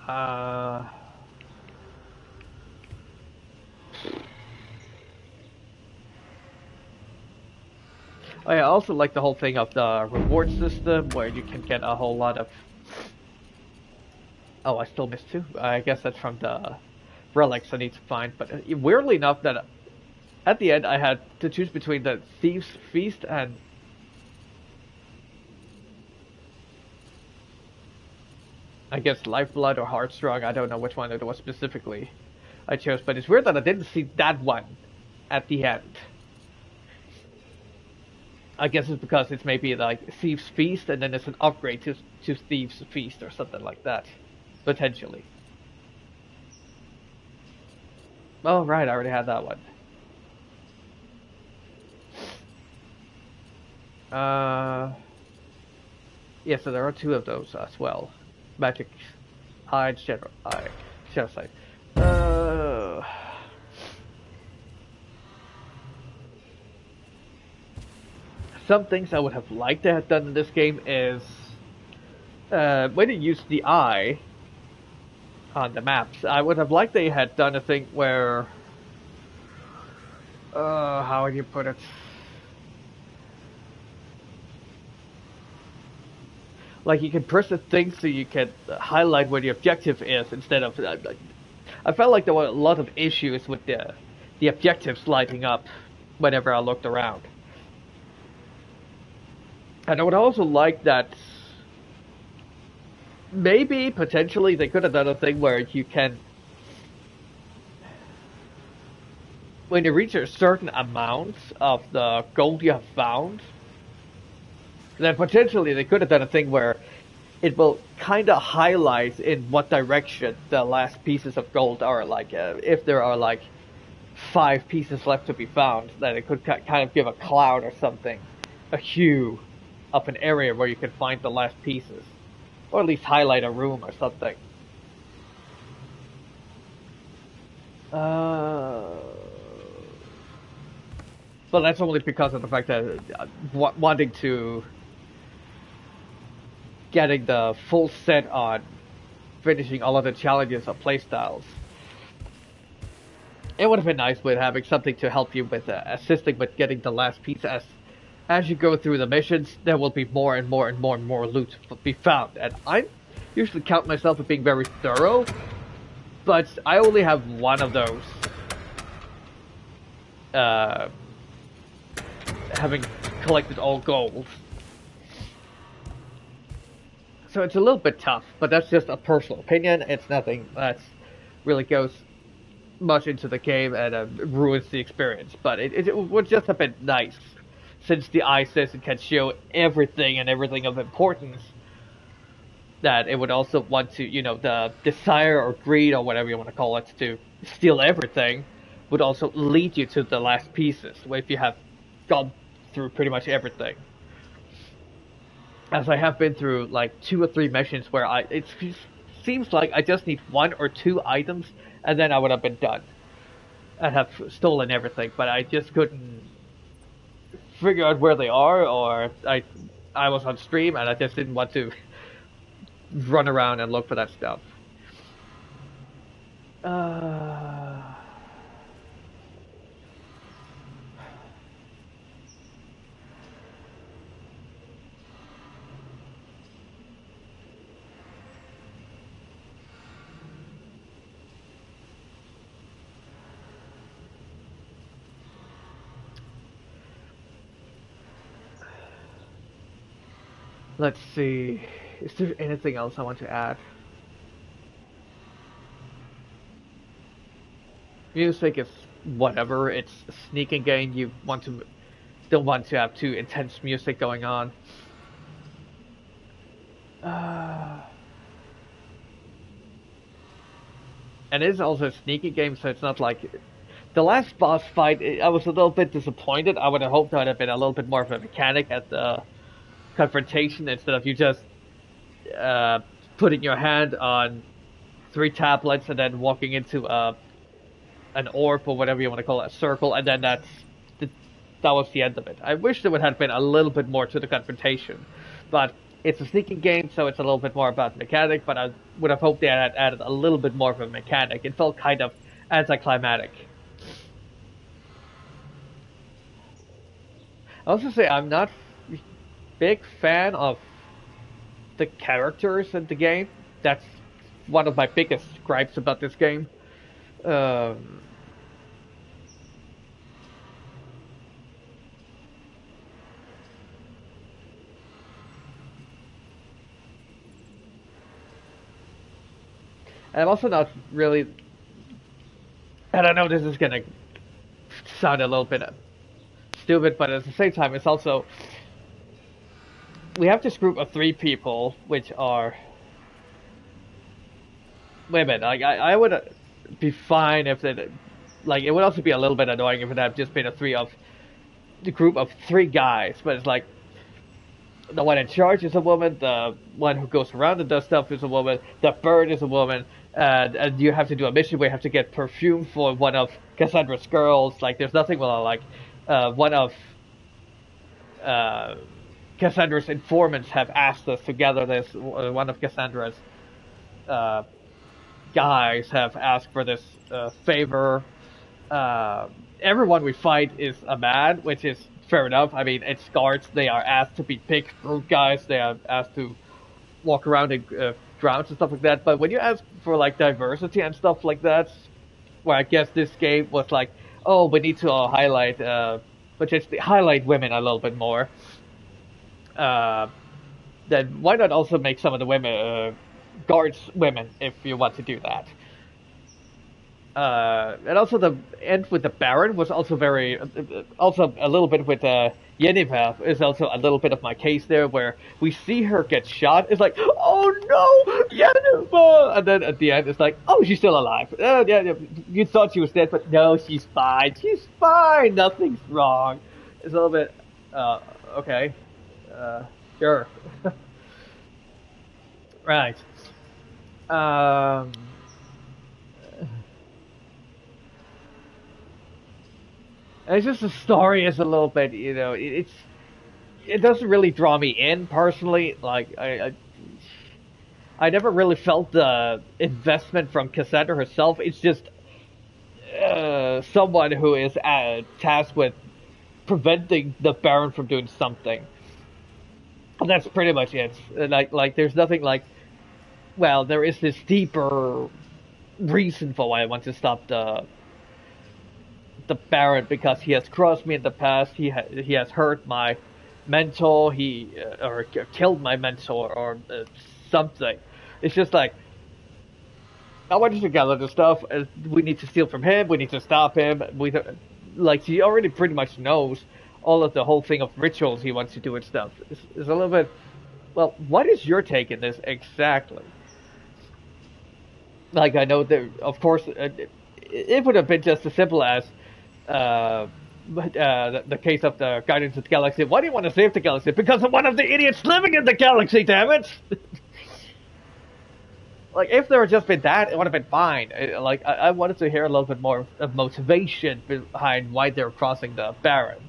I also like the whole thing of the reward system, where you can get a whole lot of... Oh, I still missed two? I guess that's from the relics I need to find. But weirdly enough, that at the end I had to choose between the Thieves' Feast and... I guess Lifeblood or Heartstrong, I don't know which one it was specifically I chose. But it's weird that I didn't see that one at the end. I guess it's because it's maybe like Thieves' Feast, and then it's an upgrade to Thieves' Feast or something like that, potentially. Oh right, I already had that one. Yeah, so there are two of those as well. Magic Eye, Shadow Eye, Shadow Sight. Some things I would have liked to have done in this game is when you use the eye on the maps, I would have liked they had done a thing where how would you put it? Like you can press a thing so you can highlight where the objective is instead of. I felt like there were a lot of issues with the objectives lighting up whenever I looked around. And I would also like that maybe, potentially, they could have done a thing where you can, when you reach a certain amount of the gold you have found, then potentially they could have done a thing where it will kind of highlight in what direction the last pieces of gold are. Like, if there are like 5 pieces left to be found, then it could kind of give a cloud or something, a hue of an area where you can find the last pieces. Or at least highlight a room or something. But that's only because of the fact that wanting to... getting the full set on finishing all of the challenges of playstyles. It would have been nice with having something to help you with assisting with getting the last piece. As you go through the missions, there will be more and more and more and more loot to be found. And I usually count myself as being very thorough, but I only have one of those. Having collected all gold. So it's a little bit tough, but that's just a personal opinion. It's nothing that really goes much into the game and ruins the experience. But it would just have been nice, since the eye says it can show everything and everything of importance, that it would also want to, you know, the desire or greed or whatever you want to call it, to steal everything, would also lead you to the last pieces, if you have gone through pretty much everything. As I have been through like 2 or 3 missions where it seems like I just need 1 or 2 items, and then I would have been done. And have stolen everything, but I just couldn't figure out where they are, or I was on stream and I just didn't want to run around and look for that stuff. Let's see. Is there anything else I want to add? Music is whatever. It's a sneaking game. You don't want to have too intense music going on. And it is also a sneaky game, so it's not like the last boss fight. I was a little bit disappointed. I would have hoped there would have been a little bit more of a mechanic at the confrontation instead of you just putting your hand on 3 tablets and then walking into an orb or whatever you want to call it, a circle, and then that was the end of it. I wish there would have been a little bit more to the confrontation, but it's a sneaking game, so it's a little bit more about mechanic, but I would have hoped they had added a little bit more of a mechanic. It felt kind of anticlimactic. I also say I'm not a big fan of the characters in the game. That's one of my biggest gripes about this game. And I'm also not really, and I know this is gonna sound a little bit stupid, but at the same time, it's also, we have this group of 3 people, which are, wait a minute, like, I would be fine if it, like, it would also be a little bit annoying if it had just been the group of 3 guys, but it's like, the one in charge is a woman, the one who goes around and does stuff is a woman, the bird is a woman, and you have to do a mission where you have to get perfume for one of Cassandra's girls. Like, there's nothing like one of Cassandra's informants have asked us to gather this. One of Cassandra's guys have asked for this favor. Everyone we fight is a man, which is fair enough. I mean, it's guards. They are asked to be big brute guys. They are asked to walk around in grounds and stuff like that. But when you ask for like diversity and stuff like that, where I guess this game was like, oh, we need to highlight, potentially highlight women a little bit more. Then why not also make some of the women guards women if you want to do that? And also the end with the Baron was also very, also a little bit with Yennefer is also a little bit of my case there, where we see her get shot. It's like, oh no, Yennefer! And then at the end, it's like, oh, she's still alive. Yeah, you thought she was dead, but no, she's fine. She's fine. Nothing's wrong. It's a little bit, okay, sure. Right. It's just the story is a little bit, you know, it doesn't really draw me in personally. Like I never really felt the investment from Cassandra herself. It's just someone who is tasked with preventing the Baron from doing something. And that's pretty much it. Like there's nothing like, well, there is this deeper reason for why I want to stop the Baron, because he has crossed me in the past. He has hurt my mentor. Or killed my mentor or something. It's just like, I want you to gather the stuff. We need to steal from him. We need to stop him. He already pretty much knows all of the whole thing of rituals he wants to do and stuff. It's a little bit. Well, what is your take in this exactly? Like, I know that, of course, it would have been just as simple as the case of the Guardians of the Galaxy. Why do you want to save the galaxy? Because of one of the idiots living in the galaxy, damn it! Like, if there had just been that, it would have been fine. I wanted to hear a little bit more of motivation behind why they're crossing the Baron.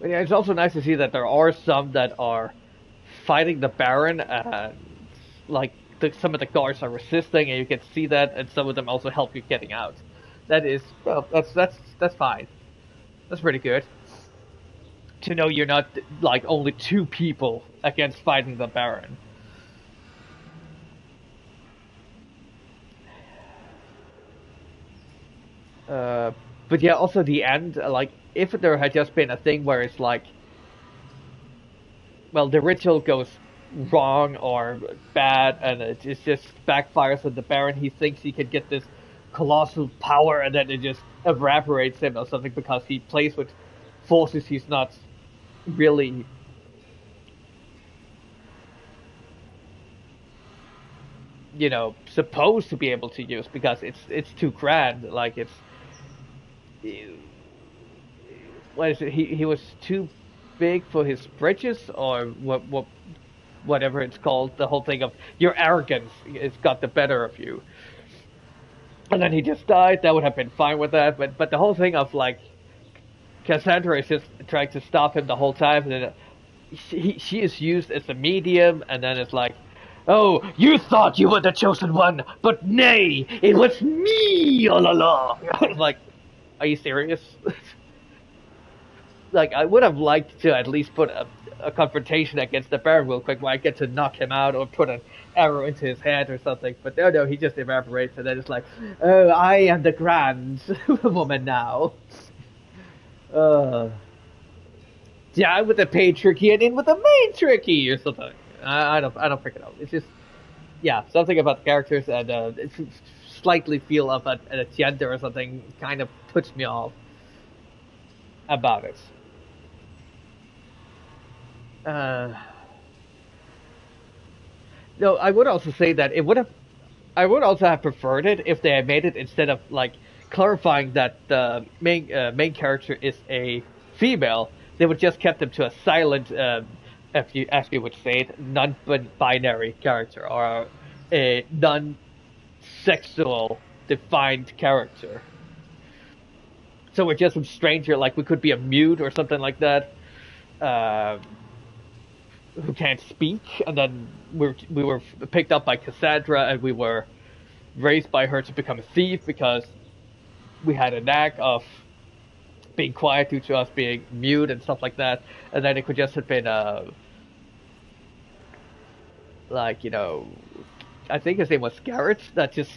But yeah, it's also nice to see that there are some that are fighting the Baron, some of the guards are resisting, and you can see that, and some of them also help you getting out. That is, well, that's fine. That's pretty good. To know you're not, like, only 2 people against fighting the Baron. But yeah, also the end, like, if there had just been a thing where it's like, well, the ritual goes wrong or bad, and it just backfires on the Baron. He thinks he can get this colossal power, and then it just evaporates him or something because he plays with forces he's not really supposed to be able to use because it's too grand. Like it's what is it? He was too big for his britches, or whatever it's called. The whole thing of your arrogance has got the better of you, and then he just died. That would have been fine with that. But the whole thing of like Cassandra is just trying to stop him the whole time, and then she is used as a medium, and then it's like, oh, you thought you were the chosen one, but nay, it was me all along. Like, are you serious? Like, I would have liked to at least put a confrontation against the Baron real quick, where I get to knock him out or put an arrow into his head or something. But no, he just evaporates, and then it's like, oh, I am the grand woman now. Yeah, with the paid tricky and in with the main tricky or something. I don't pick it up. It's just, yeah, something about the characters and it's slightly feel of an agenda or something kind of puts me off about it. No, I would also say that I would also have preferred it if they had made it, instead of like clarifying that the main character is a female, they would just kept them to a silent, as you would say it, non-binary character, or a non-sexual defined character. So we're just some stranger, like we could be a mute or something like that, who can't speak, and then we were picked up by Cassandra, and we were raised by her to become a thief because we had a knack of being quiet due to us being mute and stuff like that. And then it could just have been like, I think his name was Garrett, that just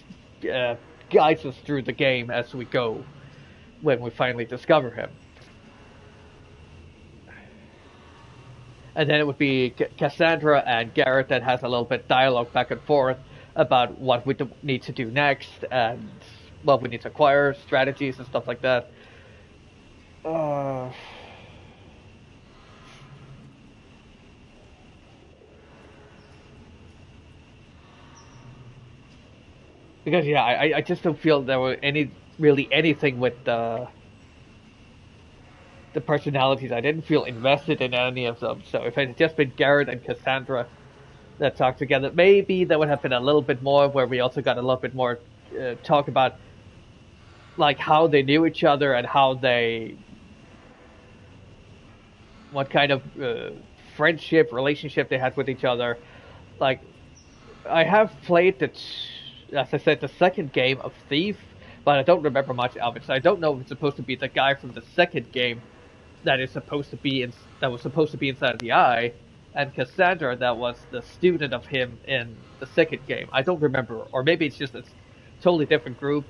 guides us through the game as we go when we finally discover him. And then it would be Cassandra and Garrett that has a little bit dialogue back and forth about what we need to do next and what we need to acquire, strategies and stuff like that. Because yeah, I just don't feel there were anything with the personalities. I didn't feel invested in any of them. So if it had just been Garrett and Cassandra that talked together, maybe there would have been a little bit more where we also got a little bit more talk about like how they knew each other and what kind of friendship, relationship they had with each other. Like, I have played as I said, the second game of Thief, but I don't remember much of it, so I don't know if it's supposed to be the guy from the second game that was supposed to be inside the eye, and Cassandra that was the student of him in the second game. I don't remember, or maybe it's just a totally different group,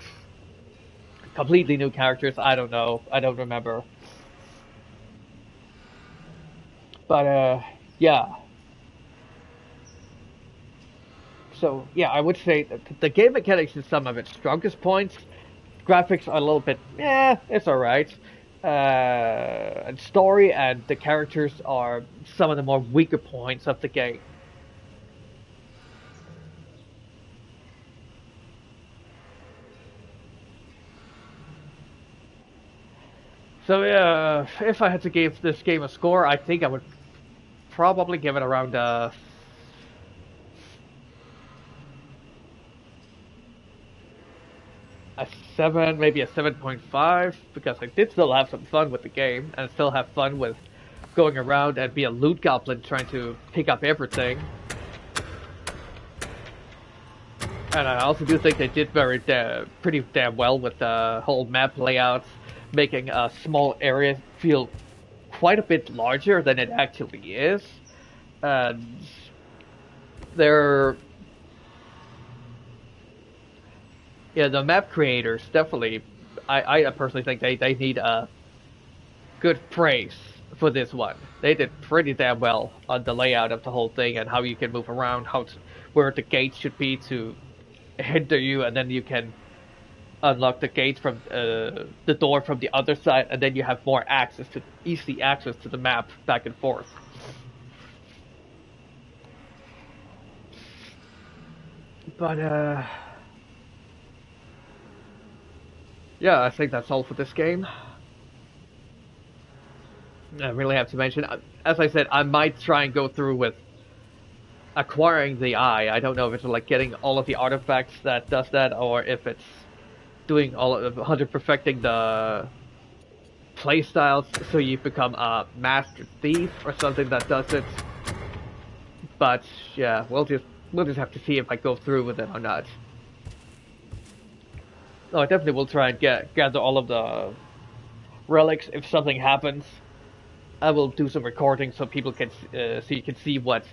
completely new characters. I don't know. I don't remember. But yeah. So yeah, I would say that the game mechanics is some of its strongest points. Graphics are a little bit, it's alright. And story and the characters are some of the more weaker points of the game. So if I had to give this game a score, I think I would probably give it around a 7, maybe a 7.5, because I did still have some fun with the game, and still have fun with going around and be a loot goblin trying to pick up everything. And I also do think they did pretty damn well with the whole map layout, making a small area feel quite a bit larger than it actually is. And the map creators definitely I personally think they need a good praise for this one. They did pretty damn well on the layout of the whole thing and how you can move around, where the gate should be to hinder you, and then you can unlock the gate from the door from the other side, and then you have more easy access to the map back and forth. But yeah, I think that's all for this game. I really have to mention, as I said, I might try and go through with acquiring the eye. I don't know if it's like getting all of the artifacts that does that, or if it's doing all of 100 perfecting the playstyles so you become a master thief or something that does it. But yeah, we'll just have to see if I go through with it or not. No, I definitely will try and gather all of the relics if something happens. I will do some recording so people can so you can see what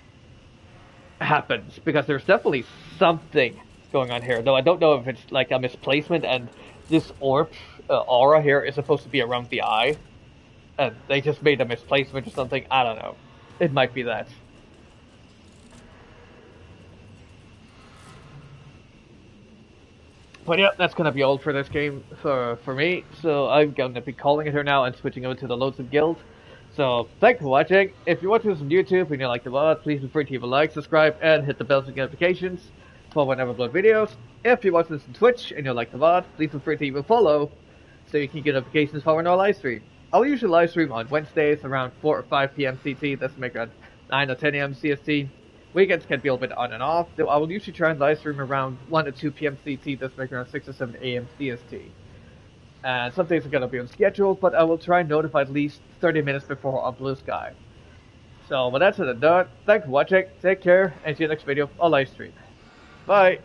happens, because there's definitely something going on here, though I don't know if it's like a misplacement and this orb aura here is supposed to be around the eye and they just made a misplacement or something. I don't know. It might be that. But yeah, that's gonna be all for this game for me, so I'm gonna be calling it here now and switching over to the Lonesome Guild. So, thanks for watching. If you're watching this on YouTube and you like the VOD, please feel free to leave a like, subscribe, and hit the bell for notifications for whenever I upload videos. If you're watching this on Twitch and you like the VOD, please feel free to even follow so you can get notifications for when I live stream. I'll usually live stream on Wednesdays around 4 or 5 p.m. CT, that's make around 9 or 10 a.m. CST. Weekends can be a little bit on and off, though I will usually try and live stream around 1 or 2 p.m. CT, that's make around 6 or 7 a.m. CST. And some things are going to be on schedule, but I will try and notify at least 30 minutes before on Blue Sky. So, with that said and done, thanks for watching, take care, and see you next video or live stream. Bye!